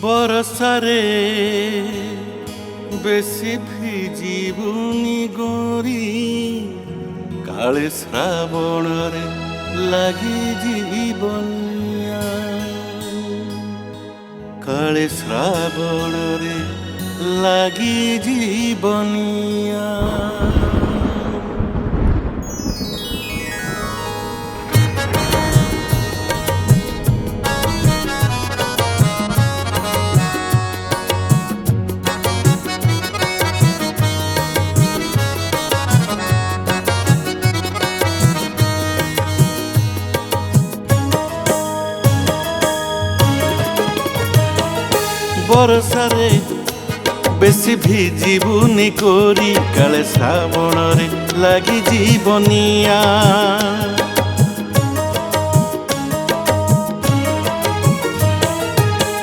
বরসারে বেশি ভিজিবুনি গোরি কালে শ্রাবণরে লাগি জীবনিয়া কালে শ্রাবণরে লাগি জীবনিয়া বরসারে বেশি ভিজিবুনি কোরি কালে শ্রাবণরে লাগি জীবনিয়া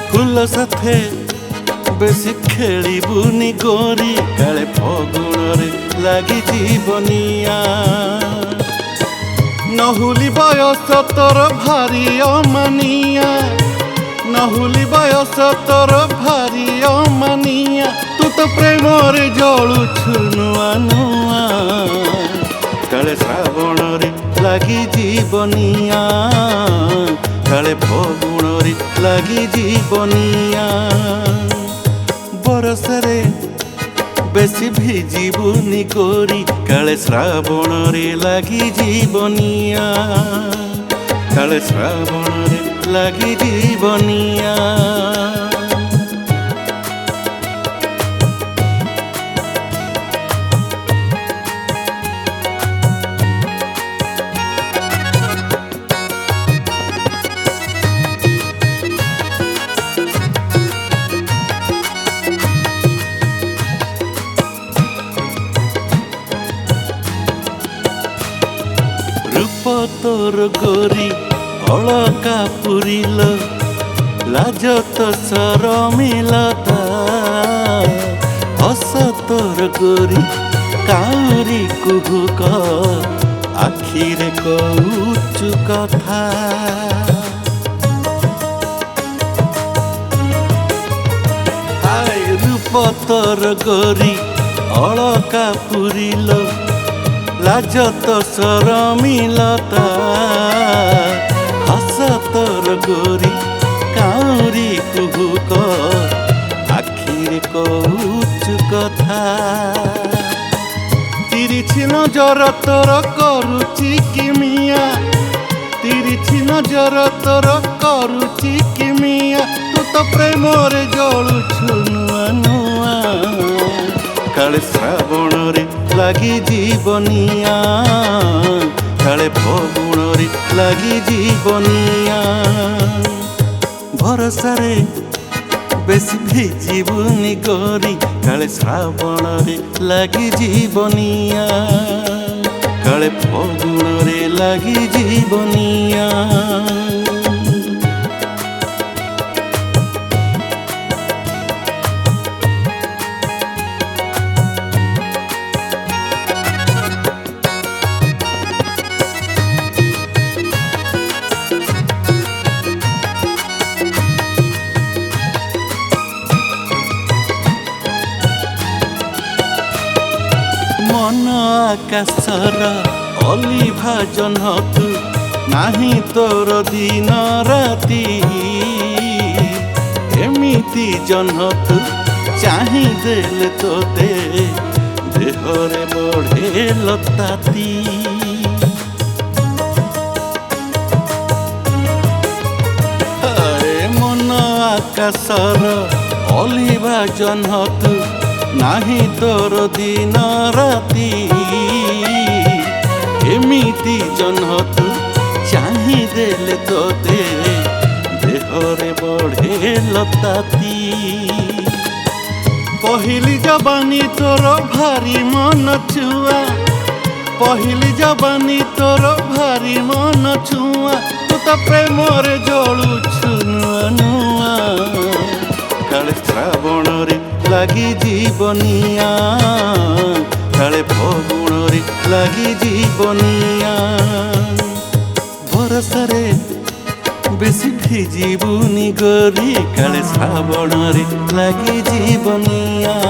ফুল সাথে বেশি খেলিবুনি গোরি কালে ফগুণরে লাগি জীবনিয়া নহুলি বয়স তোর ভারি অমানিয়া নহুলি বয়স তোর ভারি অমানিয়া তু তো প্রেমরে জଳୁଛୁ ନୂଆ ନୂଆ କାଳେ ଶ୍ରାବଣରେ ଲାଗି জীবনিয়া କାଳେ ଫଗୁଣରେ ଲାଗି জীবনিয়া বরসারে বেশি ভিজিবুনি কোরি কাଳେ শ্রাবণরে লাগি জীবনিয়া কাଳେ শ্রাবণরে লাগি জীবনিয়া রূপ তোর গোরি অলকা পুরিল লাজ তো শরমিলতা হস তোর গোরি কাউরি কুহুক আখিরে কৌচু কথা আয় রূপ তোর গোরি অলকা পুরিল লাজ তো শরমিলতা হস তোর গোরি কাউরি কুহুক আখিরে কৌচু কথা তিরিছি নজর তোর করুচি কিমিয়া তিরিছি নজর তোর করুচি কিমিয়া তু তো প্রেমরে জଳୁଛୁ ନୂଆ ନୂଆ কাଳେ শ্রাবণরে লাগি জীবনিয়া কাଳେ ফগুণরে লাগি জীবনিয়া ভরসারে বেশি ভিজিবুনি গোরি কাଳେ শ্রাবণরে লাগি জীবনিয়া কাଳେ ফগুণরে লাগি জীবনিয়া মন আকাশর অলিভা জহ্নতু নাহি তোর দিন রাতি এমিতি জহ্নতু চাহি দেলে তোতে দেহরে বঢ়ে লতাতি মন আকাশর অলিভা জহ্নতু নাহি তোর দিন রাতি এমিতি জহ্নতু চাহি দেলে তোতে দেহরে বঢ়ে লতাতি পহিলি জবানি তোর ভারি মন ছুয়া পহিলি জবানি তোর ভারি মন ছুয়া তু তো প্রেমরে জଳୁଛୁ ନୂଆ ନୂଆ কাଳେ শ্রাবণরে লাগি জীবনিয়া কাଳେ ফগুণরে লাগি জীবনিয়া বরসারে বেশি ଭିଜିବୁନି ଗୋରି କାଳେ ଶ୍ରାବଣରେ ଲାଗି ଜୀବନିଆ।